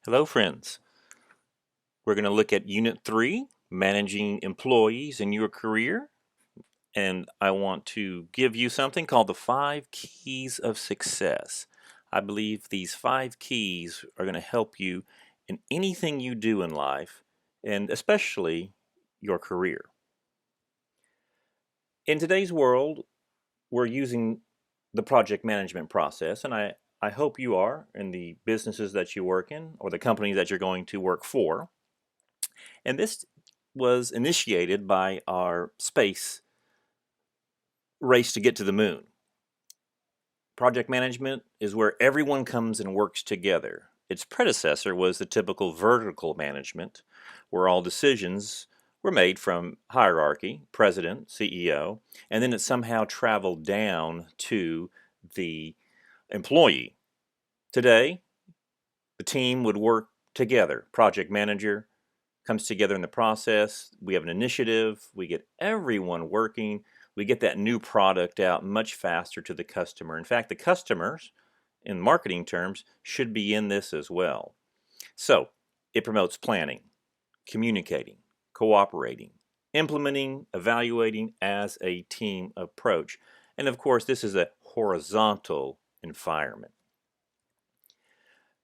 Hello, friends. We're going to look at Unit 3, Managing Employees in Your Career. And I want to give you something called the 5 Keys of Success. I believe these 5 keys are going to help you in anything you do in life, and especially your career. In today's world, we're using the project management process, and I hope you are in the businesses that you work in or the company that you're going to work for. And this was initiated by our space race to get to the moon. Project management is where everyone comes and works together. Its predecessor was the typical vertical management, where all decisions were made from hierarchy, president, CEO, and then it somehow traveled down to the employee. Today, the team would work together. Project manager comes together in the process. We have an initiative. We get everyone working. We get that new product out much faster to the customer. In fact, the customers, in marketing terms, should be in this as well. So it promotes planning, communicating, cooperating, implementing, evaluating as a team approach. And of course, this is a horizontal environment.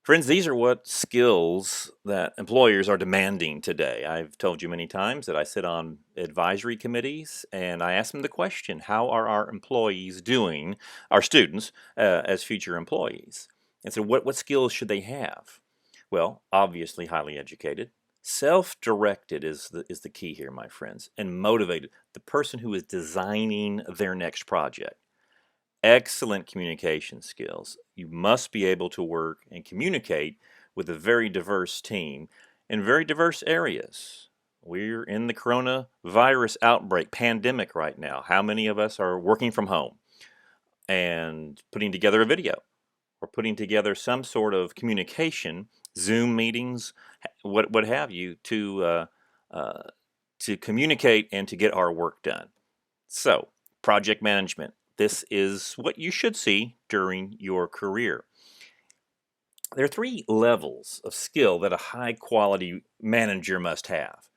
Friends, these are what skills that employers are demanding today. I've told you many times that I sit on advisory committees and I ask them the question, how are our employees doing, our students, as future employees? And so what skills should they have? Well, obviously highly educated. Self-directed is the key here, my friends, and motivated. The person who is designing their next project. Excellent communication skills. You must be able to work and communicate with a very diverse team in very diverse areas. We're in the coronavirus outbreak, pandemic right now. How many of us are working from home and putting together a video or putting together some sort of communication, Zoom meetings, what have you, to communicate and to get our work done? So, project management. This is what you should see during your career. There are 3 levels of skill that a high quality manager must have: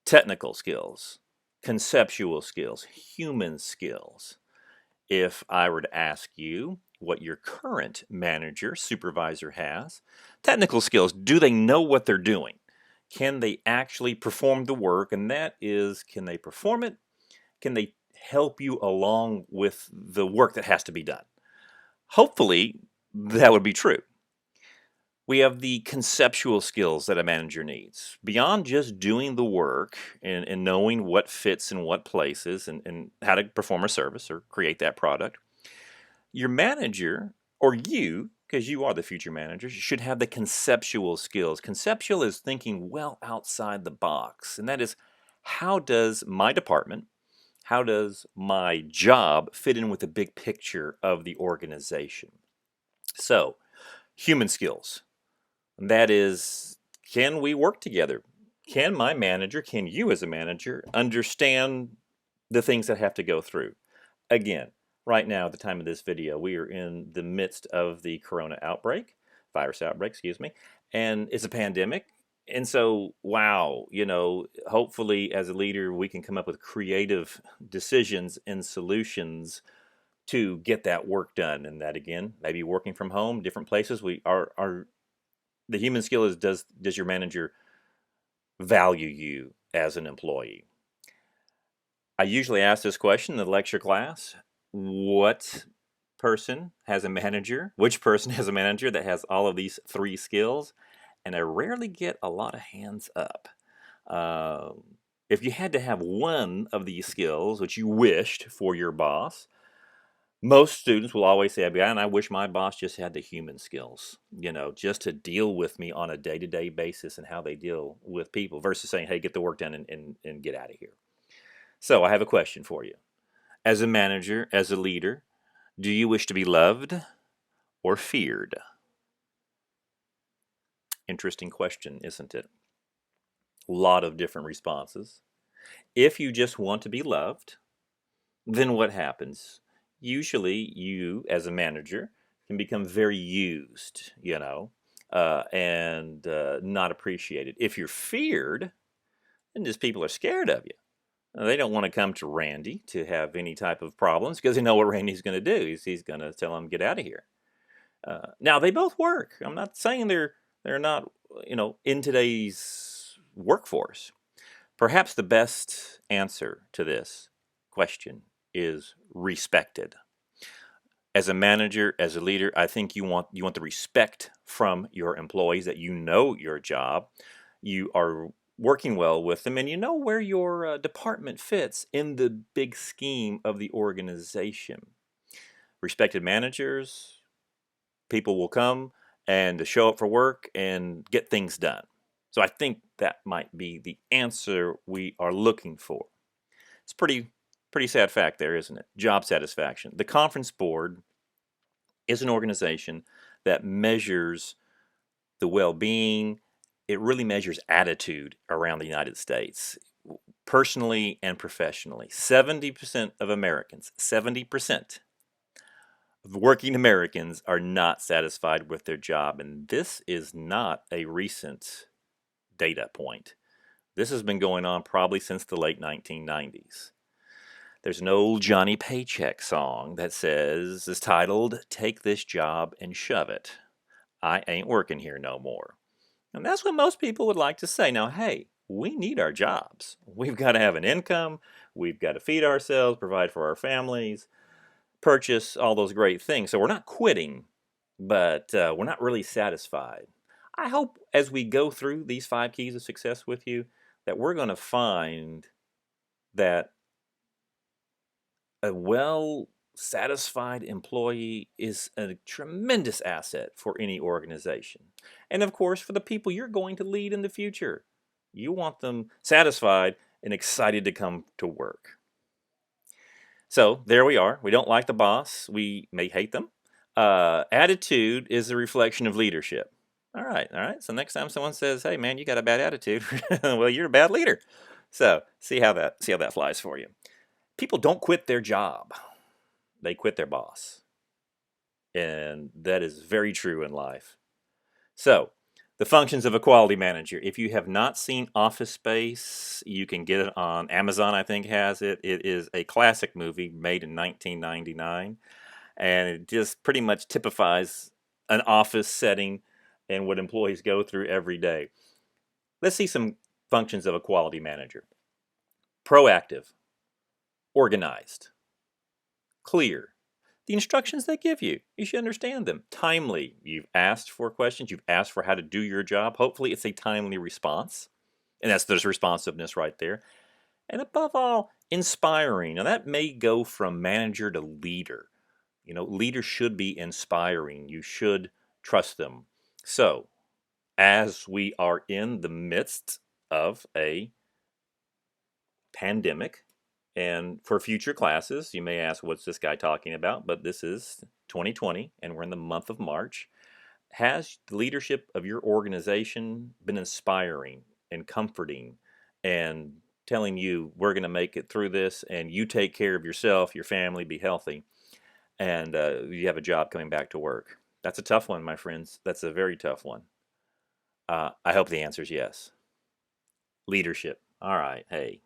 technical skills, conceptual skills, human skills. If I were to ask you what your current manager, supervisor has, technical skills, do they know what they're doing? Can they actually perform the work? And that is, can they perform it? Can they help you along with the work that has to be done? Hopefully, that would be true. We have the conceptual skills that a manager needs. Beyond just doing the work and knowing what fits in what places and how to perform a service or create that product, your manager, or you, because you are the future manager, should have the conceptual skills. Conceptual is thinking well outside the box, and that is, how does my department, how does my job fit in with the big picture of the organization? So, human skills. That is, can we work together? Can my manager, can you as a manager, understand the things that have to go through? Again, right now, at the time of this video, we are in the midst of the corona outbreak, virus outbreak, excuse me, and it's a pandemic. And so, wow, hopefully as a leader, we can come up with creative decisions and solutions to get that work done. And that, again, maybe working from home, different places. We are the human skill is, does your manager value you as an employee? I usually ask this question in the lecture class: what person has a manager? Which person has a manager that has all of these 3 skills? And I rarely get a lot of hands up. If you had to have one of these skills, which you wished for your boss, most students will always say, and I wish my boss just had the human skills, just to deal with me on a day-to-day basis and how they deal with people versus saying, hey, get the work done and get out of here. So I have a question for you. As a manager, as a leader, do you wish to be loved or feared? Interesting question, isn't it? A lot of different responses. If you just want to be loved, then what happens? Usually you, as a manager, can become very used, and not appreciated. If you're feared, then just people are scared of you. They don't want to come to Randy to have any type of problems because they know what Randy's going to do. He's going to tell them, get out of here. Now, they both work. I'm not saying they're not, in today's workforce. Perhaps the best answer to this question is respected. As a manager, as a leader, I think you want the respect from your employees, that you know your job, you are working well with them, and you know where your department fits in the big scheme of the organization. Respected managers, people will come and show up for work and get things done. So I think that might be the answer we are looking for. It's pretty sad fact there, isn't it? Job satisfaction. The conference board is an organization that measures the well-being. It really measures attitude around the United States, personally and professionally. 70% of Americans, 70% of working Americans are not satisfied with their job, and this is not a recent data point. This has been going on probably since the late 1990s. There's an old Johnny Paycheck song that is titled, "Take This Job and Shove It. I ain't working here no more." And that's what most people would like to say. Now, hey, we need our jobs. We've got to have an income. We've got to feed ourselves, provide for our families, purchase all those great things. So we're not quitting, but we're not really satisfied. I hope as we go through these 5 keys of success with you that we're going to find that a well-satisfied employee is a tremendous asset for any organization. And of course, for the people you're going to lead in the future. You want them satisfied and excited to come to work. So there we are. We don't like the boss. We may hate them. Attitude is a reflection of leadership. All right. So next time someone says, "Hey man, you got a bad attitude," well, you're a bad leader. So see how that flies for you. People don't quit their job. They quit their boss. And that is very true in life. So, the functions of a quality manager. If you have not seen Office Space, you can get it on Amazon, I think has it. It is a classic movie made in 1999. And it just pretty much typifies an office setting and what employees go through every day. Let's see some functions of a quality manager. Proactive, organized, clear. The instructions they give you, you should understand them. Timely. You've asked for questions. You've asked for how to do your job. Hopefully it's a timely response. And there's responsiveness right there. And above all, inspiring. Now that may go from manager to leader. Leaders should be inspiring. You should trust them. So, as we are in the midst of a pandemic, and for future classes, you may ask, what's this guy talking about? But this is 2020, and we're in the month of March. Has the leadership of your organization been inspiring and comforting and telling you, we're going to make it through this, and you take care of yourself, your family, be healthy, and you have a job coming back to work? That's a tough one, my friends. That's a very tough one. I hope the answer is yes. Leadership. All right. Hey,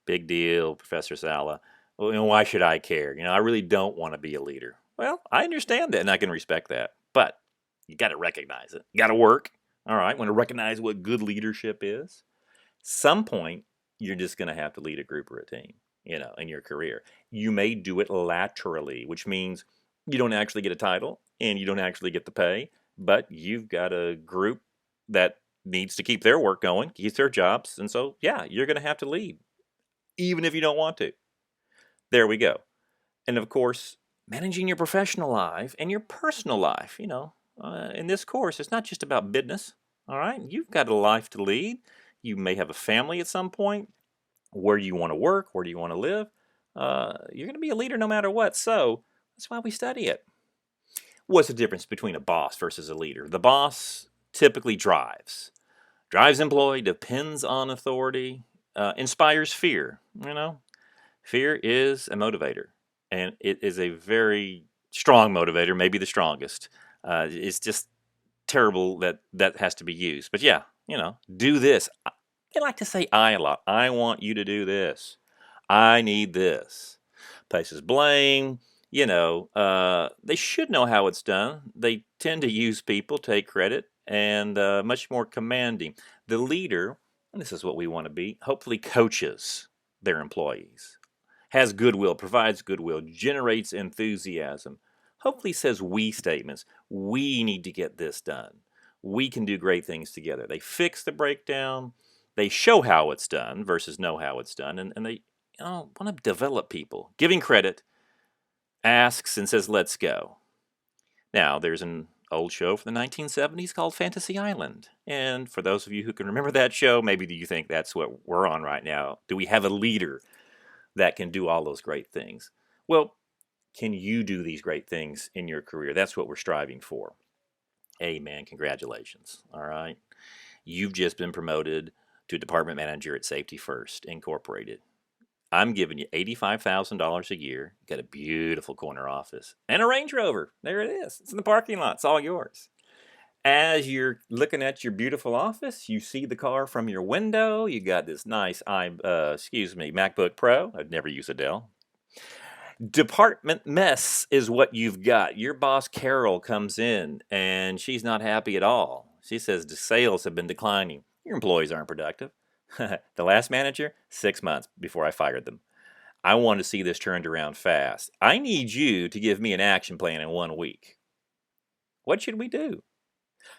big deal, Professor Saleh. Well, why should I care? I really don't want to be a leader. Well, I understand that, and I can respect that. But you got to recognize it. You got to work. All right. Want to recognize what good leadership is. Some point, you're just going to have to lead a group or a team, in your career. You may do it laterally, which means you don't actually get a title and you don't actually get the pay, but you've got a group that needs to keep their work going, keep their jobs, and so, yeah, you're going to have to lead, even if you don't want to. There we go. And of course, managing your professional life and your personal life, in this course, it's not just about business, all right? You've got a life to lead. You may have a family at some point. Where do you want to work? Where do you want to live? You're going to be a leader no matter what, so that's why we study it. What's the difference between a boss versus a leader? The boss typically drives employee, depends on authority, inspires fear. Fear is a motivator, and it is a very strong motivator, maybe the strongest. It's just terrible that that has to be used. But yeah, do this. They like to say I a lot. I want you to do this. I need this. Places blame. They should know how it's done. They tend to use people, take credit, and much more commanding. The leader, and this is what we want to be, hopefully coaches their employees, has goodwill, provides goodwill, generates enthusiasm, hopefully says we statements. We need to get this done. We can do great things together. They fix the breakdown. They show how it's done versus know how it's done. And they want to develop people. Giving credit, asks and says, let's go. Now, there's an old show from the 1970s called Fantasy Island. And for those of you who can remember that show, maybe you think that's what we're on right now. Do we have a leader that can do all those great things? Well, can you do these great things in your career? That's what we're striving for. Amen. Congratulations. All right. You've just been promoted to department manager at Safety First Incorporated. I'm giving you $85,000 a year. You got a beautiful corner office and a Range Rover. There it is. It's in the parking lot. It's all yours. As you're looking at your beautiful office, you see the car from your window. You got this nice, MacBook Pro. I'd never use a Dell. Department mess is what you've got. Your boss, Carol, comes in and she's not happy at all. She says the sales have been declining. Your employees aren't productive. The last manager, 6 months before I fired them. I want to see this turned around fast. I need you to give me an action plan in 1 week. What should we do?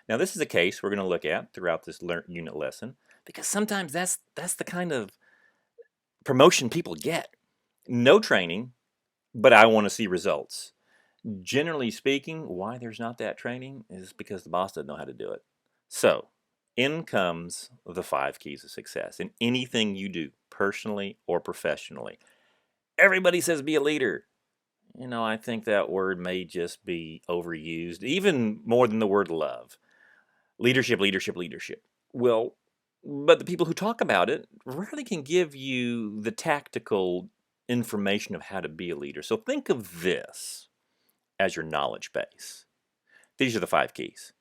Now, this is a case we're going to look at throughout this unit lesson because sometimes that's the kind of promotion people get. No training, but I want to see results. Generally speaking, why there's not that training is because the boss doesn't know how to do it. So, in comes the 5 keys of success in anything you do, personally or professionally. Everybody says be a leader. I think that word may just be overused, even more than the word love. Leadership, leadership, leadership. Well, but the people who talk about it rarely can give you the tactical information of how to be a leader. So think of this as your knowledge base. These are the 5 keys.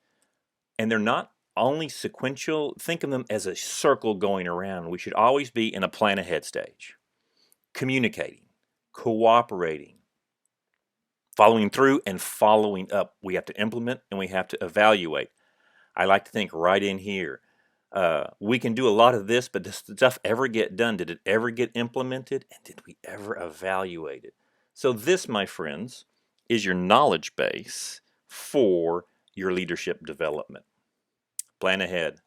And they're not only sequential. Think of them as a circle going around. We should always be in a plan ahead stage. Communicating, cooperating, following through, and following up. We have to implement and we have to evaluate. I like to think right in here. We can do a lot of this, but does the stuff ever get done? Did it ever get implemented? And did we ever evaluate it? So this, my friends, is your knowledge base for your leadership development. Plan ahead.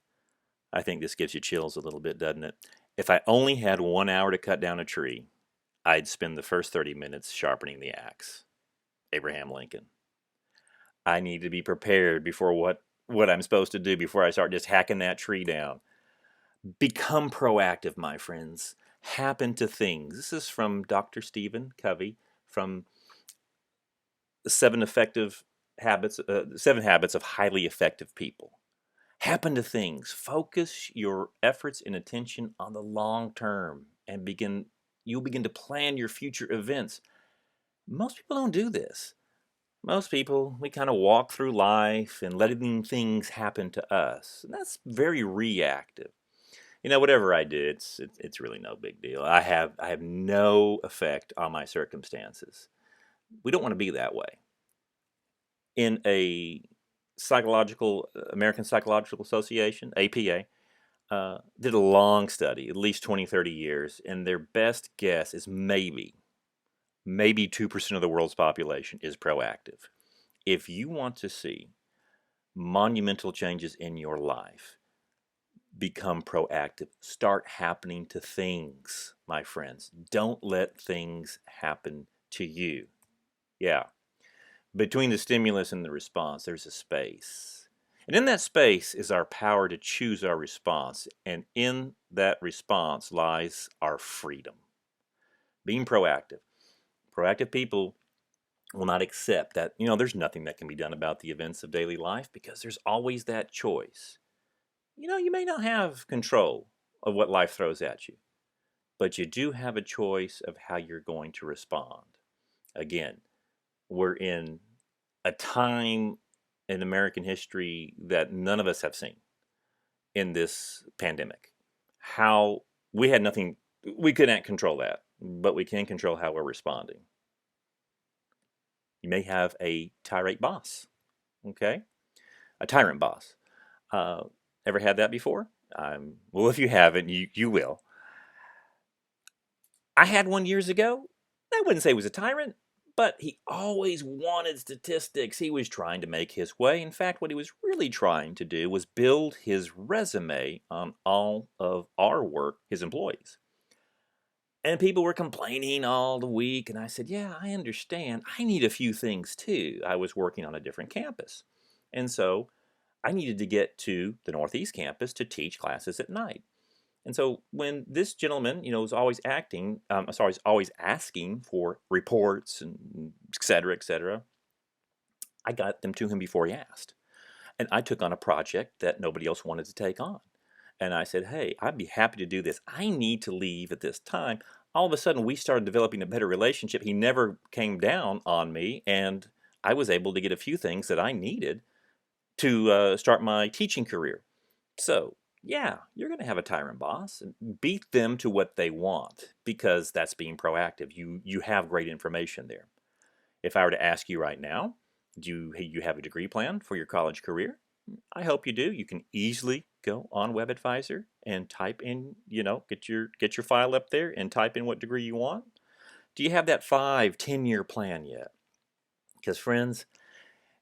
I think this gives you chills a little bit, doesn't it? If I only had 1 hour to cut down a tree, I'd spend the first 30 minutes sharpening the axe. Abraham Lincoln. I need to be prepared before what I'm supposed to do before I start just hacking that tree down. Become proactive, my friends. Happen to things. This is from Dr. Steven Covey from the 7 habits of highly effective people. Happen to things. Focus your efforts and attention on the long term and you'll begin to plan your future events. Most people don't do this. Most people, we kind of walk through life and letting things happen to us. And that's very reactive. Whatever I do, it's really no big deal. I have no effect on my circumstances. We don't want to be that way. In a American Psychological Association, APA, did a long study, at least 20, 30 years, and their best guess is maybe 2% of the world's population is proactive. If you want to see monumental changes in your life, become proactive. Start happening to things, my friends. Don't let things happen to you. Yeah. Between the stimulus and the response, there's a space. And in that space is our power to choose our response. And in that response lies our freedom. Being proactive. Proactive people will not accept that, there's nothing that can be done about the events of daily life because there's always that choice. You may not have control of what life throws at you, but you do have a choice of how you're going to respond. Again, we're in a time in American history that none of us have seen in this pandemic. How we had nothing, we couldn't control that, but we can control how we're responding. You may have a tirade boss, okay? A tyrant boss. Uh, Ever had that before? Well, if you haven't, you will. I had one years ago. I wouldn't say he was a tyrant, but he always wanted statistics. He was trying to make his way. In fact, what he was really trying to do was build his resume on all of our work, his employees. And people were complaining all the week, and I said, yeah, I understand. I need a few things too. I was working on a different campus. And so I needed to get to the Northeast campus to teach classes at night. And so when this gentleman, was always always asking for reports and et cetera, I got them to him before he asked. And I took on a project that nobody else wanted to take on. And I said, hey, I'd be happy to do this. I need to leave at this time. All of a sudden, we started developing a better relationship. He never came down on me, and I was able to get a few things that I needed to start my teaching career. So, yeah, you're going to have a tyrant boss. Beat them to what they want, because that's being proactive. You have great information there. If I were to ask you right now, do you have a degree plan for your college career? I hope you do. You can easily go on WebAdvisor and type in, get your file up there and type in what degree you want. Do you have that 5-10 year plan yet? Because friends,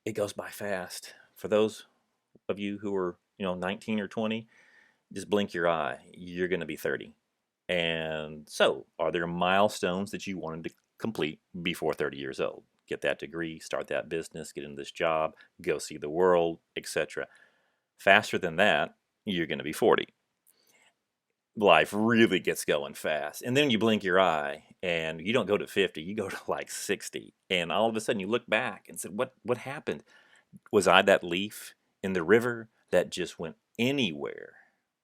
it goes by fast. For those of you who are 19 or 20, just blink your eye. You're going to be 30. And so, are there milestones that you wanted to complete before 30 years old? Get that degree, start that business, get in this job, go see the world, etc. Faster than that, you're going to be 40. Life really gets going fast. And then you blink your eye and you don't go to 50, you go to like 60. And all of a sudden you look back and said, what happened? Was I that leaf in the river that just went anywhere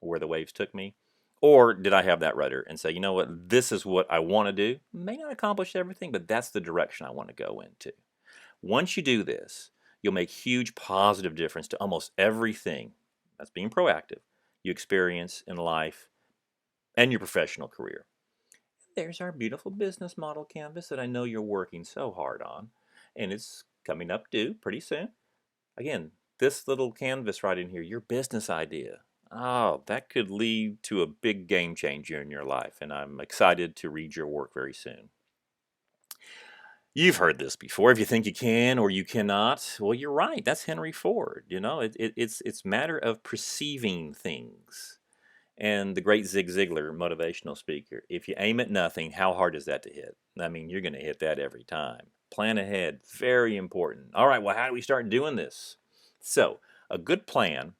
where the waves took me? Or did I have that rudder and say, you know what, this is what I want to do? May not accomplish everything, but that's the direction I want to go into. Once you do this, you'll make huge positive difference to almost everything, that's being proactive, you experience in life and your professional career. There's our beautiful business model canvas that I know you're working so hard on, and it's coming up due pretty soon. Again, this little canvas right in here, your business idea. Oh, that could lead to a big game changer in your life, and I'm excited to read your work very soon. You've heard this before. If you think you can or you cannot, well, you're right. That's Henry Ford. It's matter of perceiving things. And the great Zig Ziglar, motivational speaker, if you aim at nothing, how hard is that to hit? I mean, you're going to hit that every time. Plan ahead, very important. All right, well, how do we start doing this? So, a good plan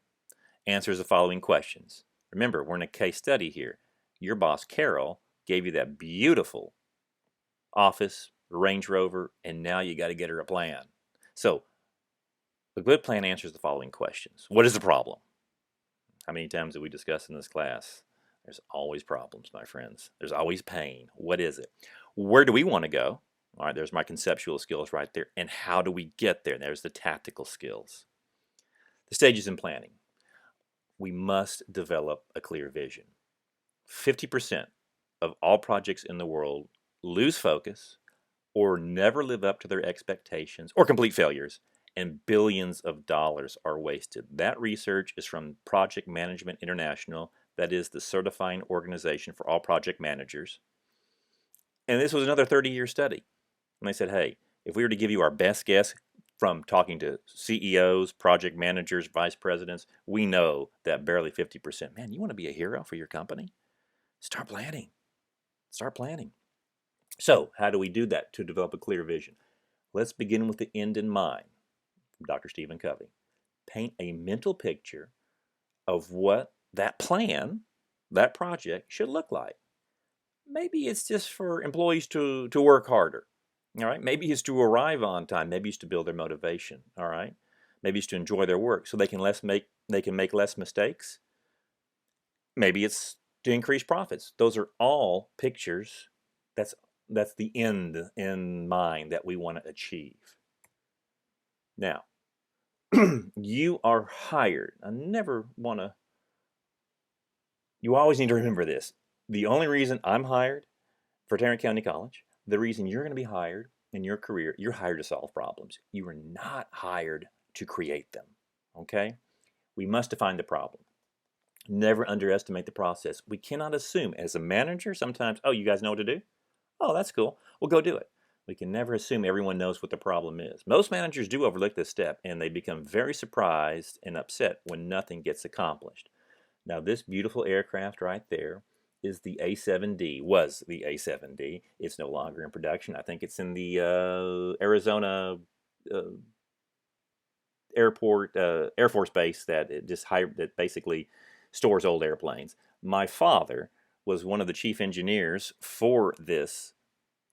answers the following questions. Remember, we're in a case study here. Your boss, Carol, gave you that beautiful office, Range Rover, and now you got to get her a plan. So, a good plan answers the following questions. What is the problem? How many times have we discussed in this class? There's always problems, my friends. There's always pain. What is it? Where do we want to go? All right, there's my conceptual skills right there. And how do we get there? There's the tactical skills. The stages in planning. We must develop a clear vision. 50% of all projects in the world lose focus or never live up to their expectations or complete failures, and billions of dollars are wasted. That research is from Project Management International, that is the certifying organization for all project managers. And this was another 30-year study. And they said, hey, if we were to give you our best guess from talking to CEOs, project managers, vice presidents, we know that barely 50%. Man, you want to be a hero for your company? Start planning. Start planning. So, how do we do that to develop a clear vision? Let's begin with the end in mind. From Dr. Steven Covey. Paint a mental picture of what that plan, that project should look like. Maybe it's just for employees to work harder. All right. Maybe it's to arrive on time. Maybe it's to build their motivation. All right. Maybe it's to enjoy their work so they can make less mistakes. Maybe it's to increase profits. Those are all pictures. That's the end in mind that we want to achieve. Now, You are hired. You always need to remember this. The only reason I'm hired for Tarrant County College, the reason you're going to be hired in your career, you're hired to solve problems. You are not hired to create them. Okay? We must define the problem. Never underestimate the process. We cannot assume as a manager sometimes, oh, you guys know what to do? Oh, that's cool. Well, go do it. We can never assume everyone knows what the problem is. Most managers do overlook this step, and they become very surprised and upset when nothing gets accomplished. Now, this beautiful aircraft right there is the A7D, was the A7D. It's no longer in production. I think it's in the Arizona uh, airport, Air Force base that that basically stores old airplanes. My father was one of the chief engineers for this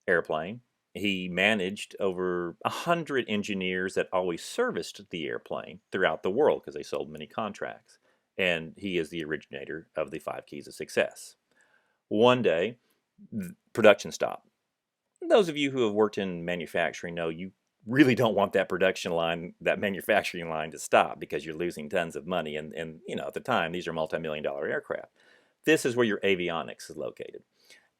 airplane. He managed over 100 engineers that always serviced the airplane throughout the world because they sold many contracts. And he is the originator of the 5 keys of success. One day, production stopped. Those of you who have worked in manufacturing know you really don't want that production line, that manufacturing line to stop because you're losing tons of money. And at the time, these are multi-million-dollar aircraft. This is where your avionics is located.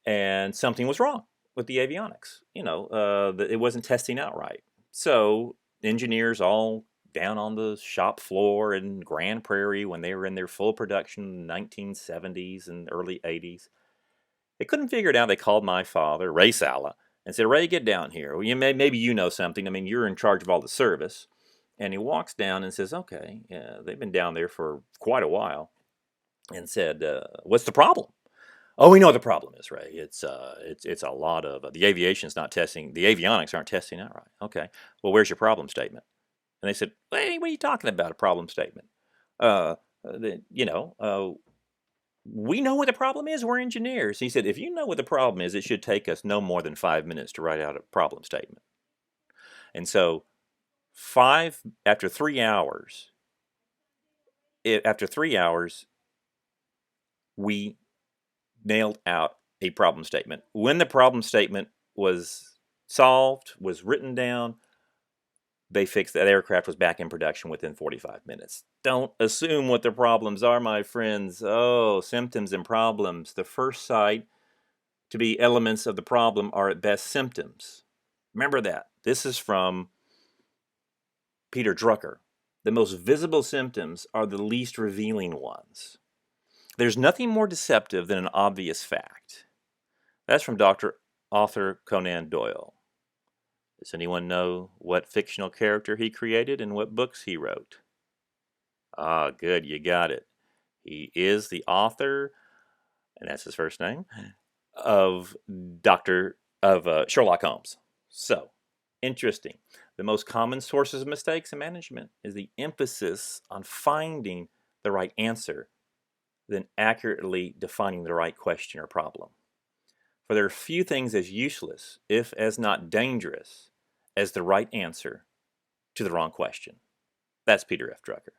And something was wrong with the avionics. It wasn't testing out right. So engineers all down on the shop floor in Grand Prairie when they were in their full production in the 1970s and early 80s, they couldn't figure it out. They called my father, Ray Saleh, and said, Ray, get down here. Well, maybe you know something. I mean, you're in charge of all the service. And he walks down and says, okay, yeah, they've been down there for quite a while, and said, what's the problem? Oh, we know what the problem is, Ray. It's a lot of the aviation's not testing. The avionics aren't testing out right. Okay. Well, where's your problem statement? And they said, hey, what are you talking about? A problem statement? Uh, the, you know, uh, we know what the problem is. We're engineers. He said, if you know what the problem is, it should take us no more than 5 minutes to write out a problem statement. And so, after 3 hours, after 3 hours, we nailed out a problem statement. When the problem statement was solved, was written down, they fixed that aircraft was back in production within 45 minutes. Don't assume what the problems are, my friends. Oh, symptoms and problems. The first sight to be elements of the problem are at best symptoms. Remember that. This is from Peter Drucker. The most visible symptoms are the least revealing ones. There's nothing more deceptive than an obvious fact. That's from Dr. Arthur Conan Doyle. Does anyone know what fictional character he created and what books he wrote? Ah, good, you got it. He is the author, and that's his first name, of Sherlock Holmes. So, interesting. The most common sources of mistakes in management is the emphasis on finding the right answer than accurately defining the right question or problem. For there are few things as useless, if as not dangerous, as the right answer to the wrong question. That's Peter F. Drucker.